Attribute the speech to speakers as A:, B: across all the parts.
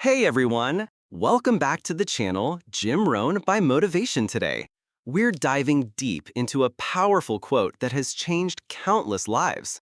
A: Hey everyone! Welcome back to the channel Jim Rohn by Motivation today. We're diving deep into a powerful quote that has changed countless lives.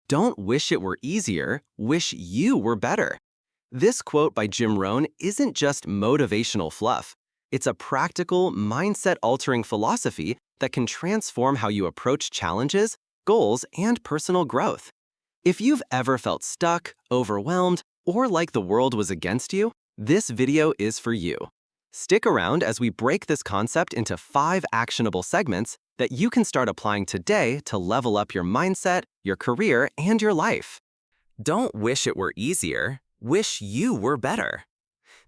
A: Don't wish it were easier, wish you were better. This quote by Jim Rohn isn't just motivational fluff. It's a practical, mindset-altering philosophy that can transform how you approach challenges, goals, and personal growth. If you've ever felt stuck, overwhelmed, or like the world was against you, this video is for you. Stick around as we break this concept into 5 actionable segments that you can start applying today to level up your mindset, your career, and your life. Don't wish it were easier, wish you were better.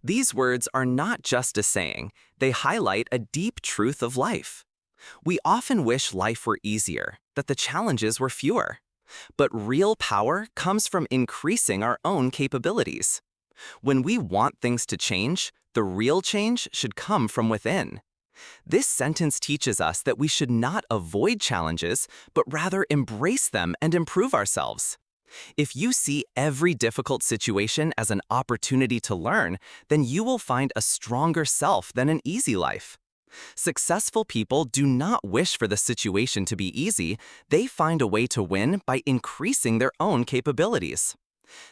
A: These words are not just a saying, they highlight a deep truth of life. We often wish life were easier, that the challenges were fewer. But real power comes from increasing our own capabilities. When we want things to change, the real change should come from within. This sentence teaches us that we should not avoid challenges, but rather embrace them and improve ourselves. If you see every difficult situation as an opportunity to learn, then you will find a stronger self than an easy life. Successful people do not wish for the situation to be easy, they find a way to win by increasing their own capabilities.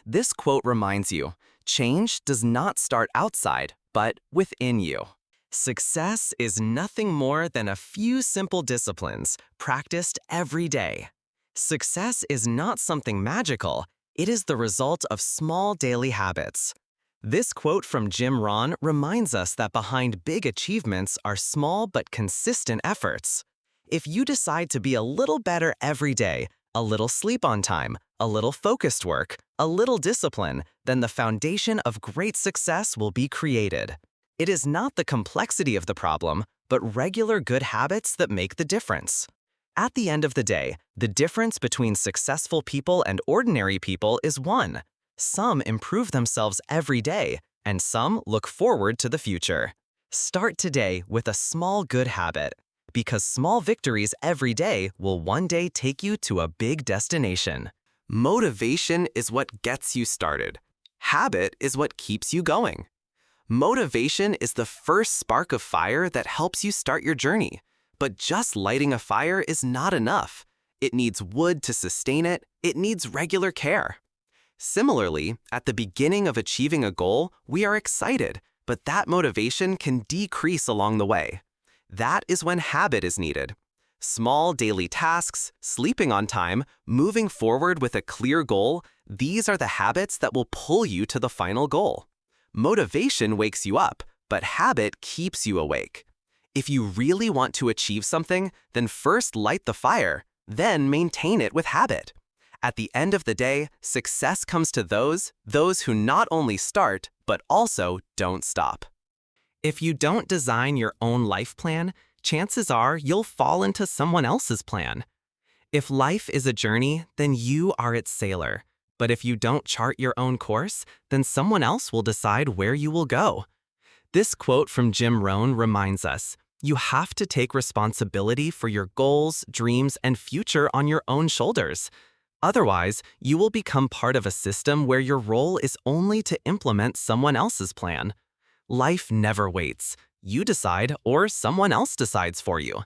A: This quote reminds you, change does not start outside, but within you. Success is nothing more than a few simple disciplines practiced every day. Success is not something magical, it is the result of small daily habits. This quote from Jim Rohn reminds us that behind big achievements are small but consistent efforts. If you decide to be a little better every day, a little sleep on time, a little focused work, a little discipline, then the foundation of great success will be created. It is not the complexity of the problem, but regular good habits that make the difference. At the end of the day, the difference between successful people and ordinary people is one. Some improve themselves every day, and some look forward to the future. Start today with a small good habit, because small victories every day will one day take you to a big destination. Motivation is what gets you started. Habit is what keeps you going. Motivation is the first spark of fire that helps you start your journey. But just lighting a fire is not enough. It needs wood to sustain it. It needs regular care. Similarly, at the beginning of achieving a goal, we are excited, but that motivation can decrease along the way. That is when habit is needed. Small daily tasks, sleeping on time, moving forward with a clear goal, these are the habits that will pull you to the final goal. Motivation wakes you up, but habit keeps you awake. If you really want to achieve something, then first light the fire, then maintain it with habit. At the end of the day, success comes to those who not only start, but also don't stop. If you don't design your own life plan, chances are you'll fall into someone else's plan. If life is a journey, then you are its sailor. But if you don't chart your own course, then someone else will decide where you will go. This quote from Jim Rohn reminds us, you have to take responsibility for your goals, dreams, and future on your own shoulders. Otherwise, you will become part of a system where your role is only to implement someone else's plan. Life never waits. You decide or someone else decides for you.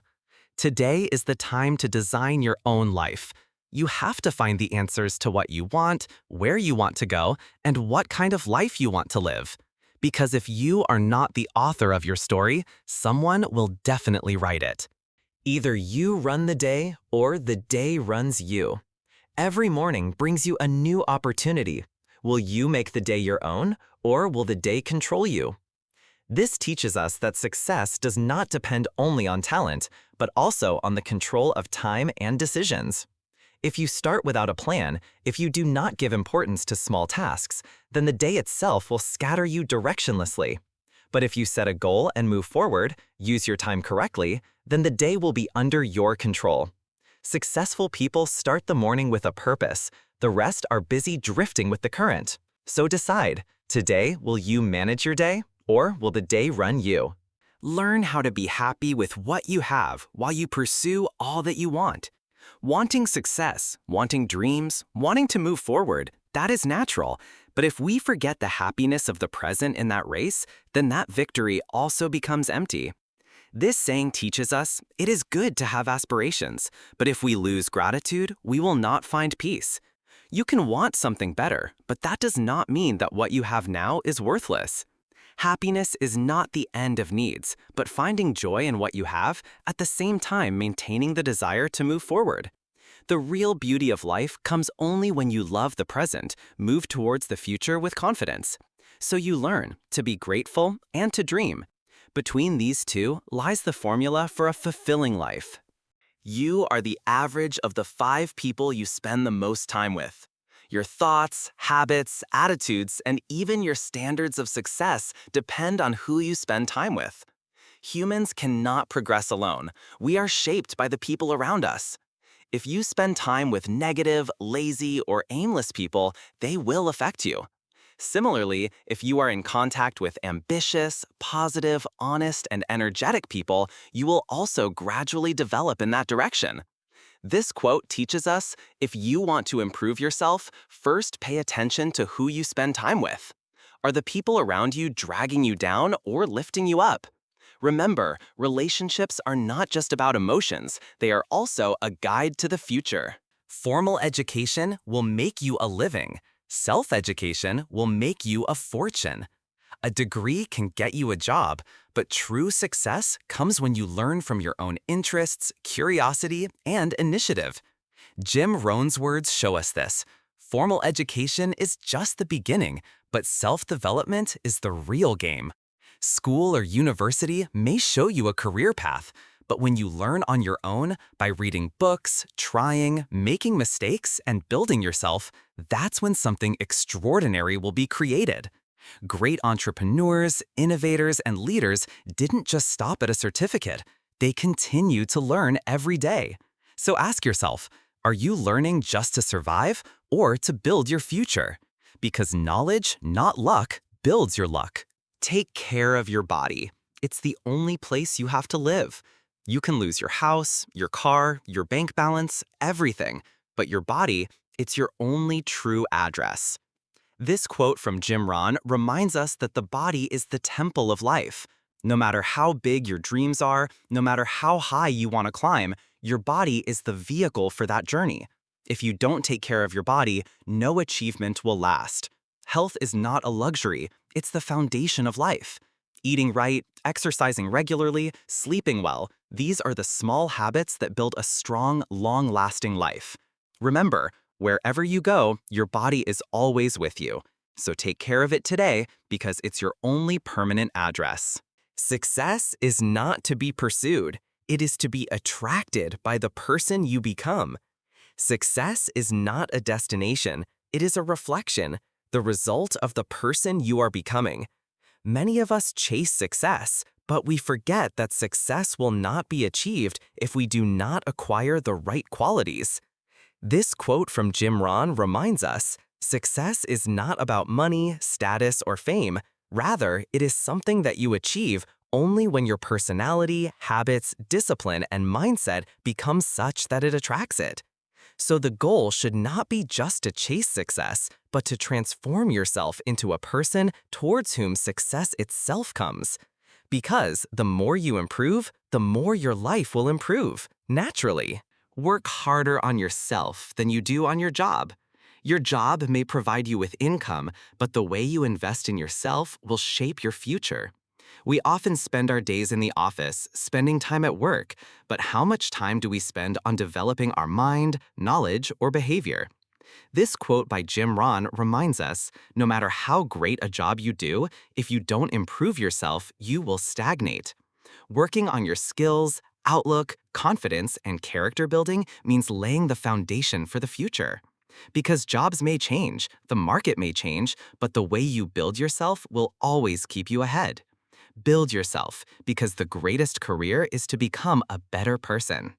A: Today is the time to design your own life. You have to find the answers to what you want, where you want to go, and what kind of life you want to live. Because if you are not the author of your story, someone will definitely write it. Either you run the day or the day runs you. Every morning brings you a new opportunity. Will you make the day your own, or will the day control you? This teaches us that success does not depend only on talent, but also on the control of time and decisions. If you start without a plan, if you do not give importance to small tasks, then the day itself will scatter you directionlessly. But if you set a goal and move forward, use your time correctly, then the day will be under your control. Successful people start the morning with a purpose. The rest are busy drifting with the current. So decide, today will you manage your day, or will the day run you? Learn how to be happy with what you have while you pursue all that you want. Wanting success, wanting dreams, wanting to move forward, that is natural. But if we forget the happiness of the present in that race, then that victory also becomes empty. This saying teaches us it is good to have aspirations, but if we lose gratitude, we will not find peace. You can want something better, but that does not mean that what you have now is worthless. Happiness is not the end of needs, but finding joy in what you have, at the same time maintaining the desire to move forward. The real beauty of life comes only when you love the present, move towards the future with confidence. So you learn to be grateful and to dream. Between these two lies the formula for a fulfilling life. You are the average of the 5 people you spend the most time with. Your thoughts, habits, attitudes, and even your standards of success depend on who you spend time with. Humans cannot progress alone. We are shaped by the people around us. If you spend time with negative, lazy, or aimless people, they will affect you. Similarly, if you are in contact with ambitious, positive, honest, and energetic people, you will also gradually develop in that direction. This quote teaches us, if you want to improve yourself, first pay attention to who you spend time with. Are the people around you dragging you down or lifting you up? Remember, relationships are not just about emotions, they are also a guide to the future. Formal education will make you a living. Self-education will make you a fortune. A degree can get you a job, but true success comes when you learn from your own interests, curiosity, and initiative. Jim Rohn's words show us this. Formal education is just the beginning, but self-development is the real game. School or university may show you a career path, but when you learn on your own by reading books, trying, making mistakes, and building yourself, that's when something extraordinary will be created. Great entrepreneurs, innovators, and leaders didn't just stop at a certificate. They continue to learn every day. So ask yourself, are you learning just to survive or to build your future? Because knowledge, not luck, builds your luck. Take care of your body. It's the only place you have to live. You can lose your house, your car, your bank balance, everything. But your body, it's your only true address. This quote from Jim Rohn reminds us that the body is the temple of life. No matter how big your dreams are, no matter how high you want to climb, your body is the vehicle for that journey. If you don't take care of your body, no achievement will last. Health is not a luxury, it's the foundation of life. Eating right, exercising regularly, sleeping well, these are the small habits that build a strong, long-lasting life. Remember, wherever you go, your body is always with you. So take care of it today because it's your only permanent address. Success is not to be pursued. It is to be attracted by the person you become. Success is not a destination. It is a reflection, the result of the person you are becoming. Many of us chase success, but we forget that success will not be achieved if we do not acquire the right qualities. This quote from Jim Rohn reminds us, success is not about money, status, or fame. Rather, it is something that you achieve only when your personality, habits, discipline, and mindset become such that it attracts it. So the goal should not be just to chase success, but to transform yourself into a person towards whom success itself comes. Because the more you improve, the more your life will improve, naturally. Work harder on yourself than you do on your job. Your job may provide you with income, but the way you invest in yourself will shape your future. We often spend our days in the office, spending time at work, but how much time do we spend on developing our mind, knowledge, or behavior? This quote by Jim Rohn reminds us, no matter how great a job you do, if you don't improve yourself, you will stagnate. Working on your skills, outlook, confidence, and character building means laying the foundation for the future. Because jobs may change, the market may change, but the way you build yourself will always keep you ahead. Build yourself, because the greatest career is to become a better person.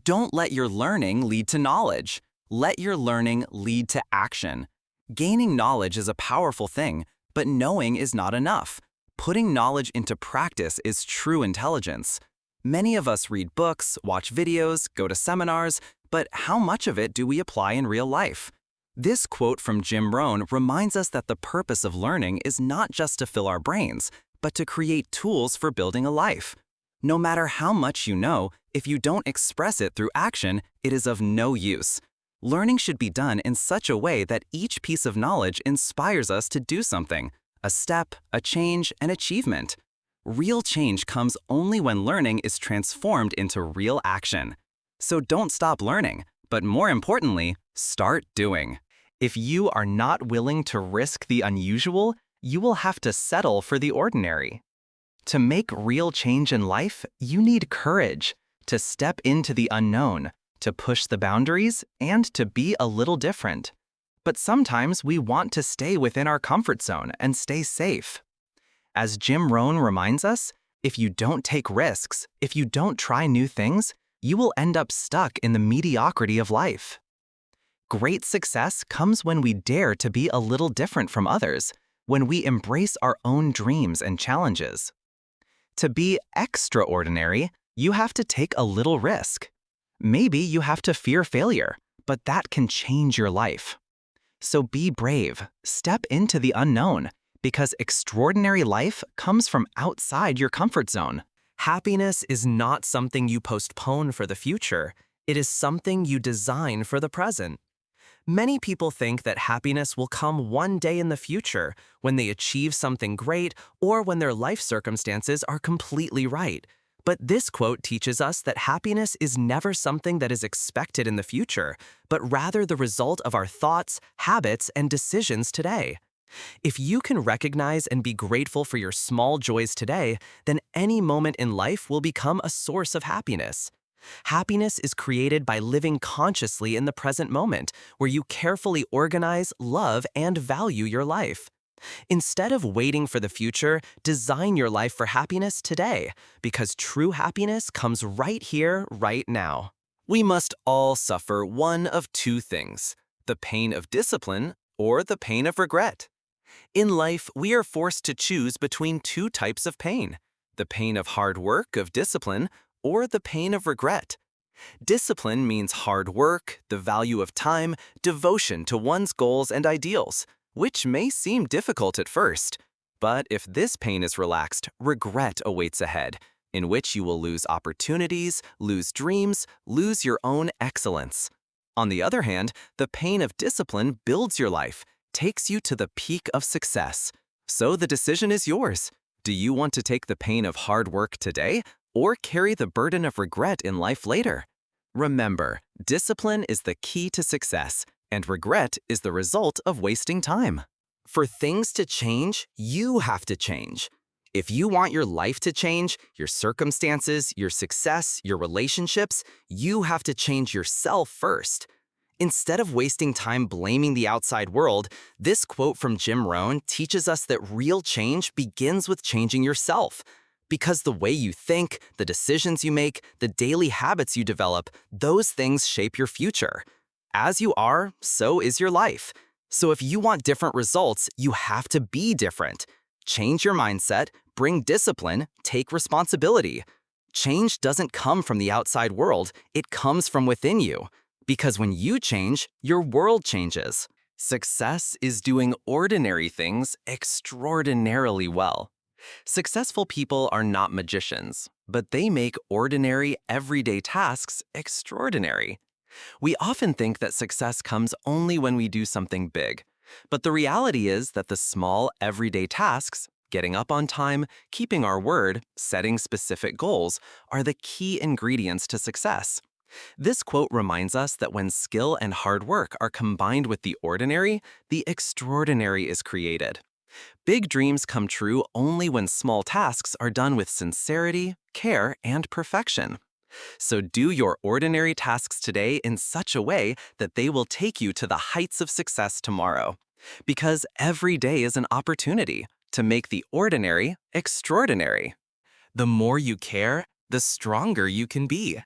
A: Don't let your learning lead to knowledge. Let your learning lead to action. Gaining knowledge is a powerful thing, but knowing is not enough. Putting knowledge into practice is true intelligence. Many of us read books, watch videos, go to seminars, but how much of it do we apply in real life? This quote from Jim Rohn reminds us that the purpose of learning is not just to fill our brains, but to create tools for building a life. No matter how much you know, if you don't express it through action, it is of no use. Learning should be done in such a way that each piece of knowledge inspires us to do something, a step, a change, an achievement. Real change comes only when learning is transformed into real action. So don't stop learning, but more importantly, start doing. If you are not willing to risk the unusual, you will have to settle for the ordinary. To make real change in life, you need courage to step into the unknown, to push the boundaries, and to be a little different. But sometimes we want to stay within our comfort zone and stay safe. As Jim Rohn reminds us, if you don't take risks, if you don't try new things, you will end up stuck in the mediocrity of life. Great success comes when we dare to be a little different from others, when we embrace our own dreams and challenges. To be extraordinary, you have to take a little risk. Maybe you have to fear failure, but that can change your life. So be brave, step into the unknown, because extraordinary life comes from outside your comfort zone. Happiness is not something you postpone for the future. It is something you design for the present. Many people think that happiness will come one day in the future when they achieve something great or when their life circumstances are completely right. But this quote teaches us that happiness is never something that is expected in the future, but rather the result of our thoughts, habits, and decisions today. If you can recognize and be grateful for your small joys today, then any moment in life will become a source of happiness. Happiness is created by living consciously in the present moment, where you carefully organize, love, and value your life. Instead of waiting for the future, design your life for happiness today, because true happiness comes right here, right now. We must all suffer one of two things: the pain of discipline or the pain of regret. In life, we are forced to choose between two types of pain: the pain of hard work, of discipline, or the pain of regret. Discipline means hard work, the value of time, devotion to one's goals and ideals, which may seem difficult at first. But if this pain is relaxed, regret awaits ahead, in which you will lose opportunities, lose dreams, lose your own excellence. On the other hand, the pain of discipline builds your life, takes you to the peak of success. So the decision is yours. Do you want to take the pain of hard work today, or carry the burden of regret in life later? Remember, discipline is the key to success, and regret is the result of wasting time. For things to change, you have to change. If you want your life to change, your circumstances, your success, your relationships, you have to change yourself first. Instead of wasting time blaming the outside world, this quote from Jim Rohn teaches us that real change begins with changing yourself. Because the way you think, the decisions you make, the daily habits you develop, those things shape your future. As you are, so is your life. So if you want different results, you have to be different. Change your mindset, bring discipline, take responsibility. Change doesn't come from the outside world, it comes from within you. Because when you change, your world changes. Success is doing ordinary things extraordinarily well. Successful people are not magicians, but they make ordinary, everyday tasks extraordinary. We often think that success comes only when we do something big, but the reality is that the small, everyday tasks, getting up on time, keeping our word, setting specific goals, are the key ingredients to success. This quote reminds us that when skill and hard work are combined with the ordinary, the extraordinary is created. Big dreams come true only when small tasks are done with sincerity, care, and perfection. So do your ordinary tasks today in such a way that they will take you to the heights of success tomorrow. Because every day is an opportunity to make the ordinary extraordinary. The more you care, the stronger you can be.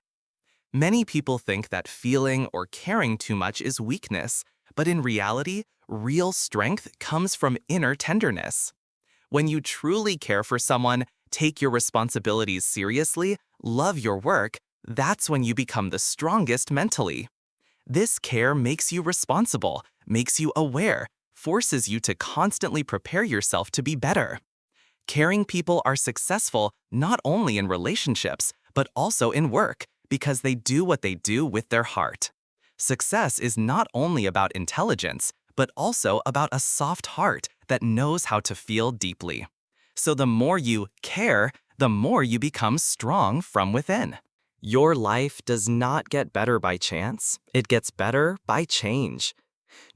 A: Many people think that feeling or caring too much is weakness, but in reality, real strength comes from inner tenderness. When you truly care for someone, take your responsibilities seriously, love your work, that's when you become the strongest mentally.
B: This care makes you responsible, makes you aware, forces you to constantly prepare yourself to be better. Caring people are successful not only in relationships, but also in work, because they do what they do with their heart. Success is not only about intelligence, but also about a soft heart that knows how to feel deeply. So the more you care, the more you become strong from within.
A: Your life does not get better by chance. It gets better by change.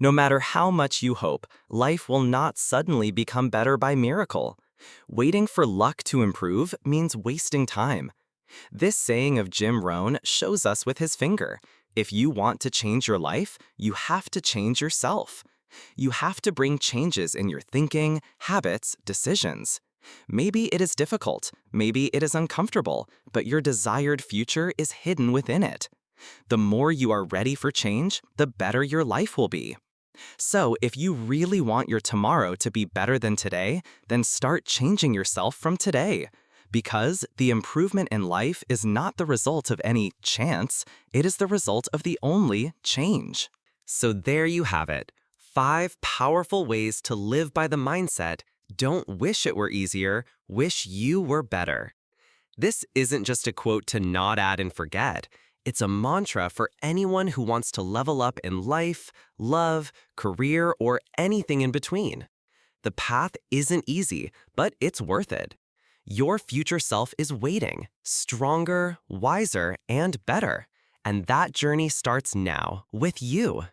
A: No matter how much you hope, life will not suddenly become better by miracle. Waiting for luck to improve means wasting time. This saying of Jim Rohn shows us with his finger. If you want to change your life, you have to change yourself. You have to bring changes in your thinking, habits, decisions. Maybe it is difficult, maybe it is uncomfortable, but your desired future is hidden within it. The more you are ready for change, the better your life will be. So, if you really want your tomorrow to be better than today, then start changing yourself from today. Because the improvement in life is not the result of any chance, it is the result of the only change. So there you have it. 5 powerful ways to live by the mindset, don't wish it were easier, wish you were better. This isn't just a quote to nod at and forget. It's a mantra for anyone who wants to level up in life, love, career, or anything in between. The path isn't easy, but it's worth it. Your future self is waiting, stronger, wiser, and better. And that journey starts now with you.